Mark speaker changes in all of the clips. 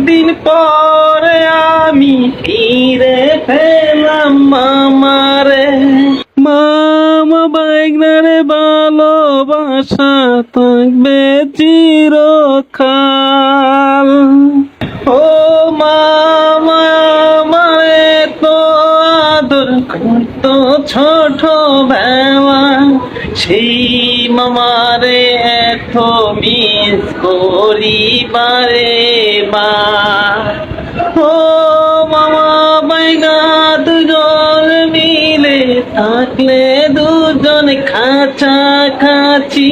Speaker 1: দিন পরে আমি ফিরে পেলাম মামারে। মামা বাইগনারে ভালোবাসা থাকবে চিরকাল। ও মামা আমারে তো আদর করতো ছোট বেলা, সেই মামারে এত মিস করি বারে বার। ও মামা বাইনা দুজন মিলে থাকলে দুজন কাছাকাছি,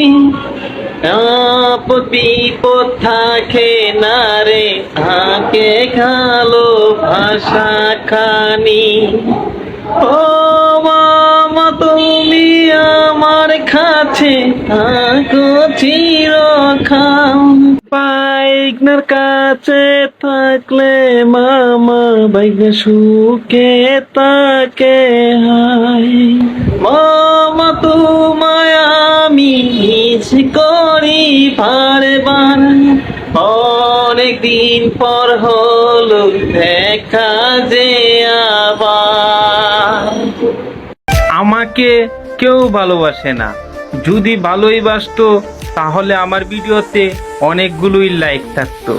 Speaker 1: আপদ বিপদ থাকে না রে, থাকে কালো ভাষা খানি। ও মামা তুমি আমার কাছে থাকো চিরকাল। বাইগনার কাছে থাকলে মামা বাইগনা সুখে তাকে হাই। মামা তোমায় আমি মিস করি বারবার, অনেকদিন পর হলো দেখা যে আবার। আমাকে কেউ ভালোবাসে না, যদি ভালোই বাসতো তাহলে আমার ভিডিওতে অনেকগুলোই লাইক থাকতো।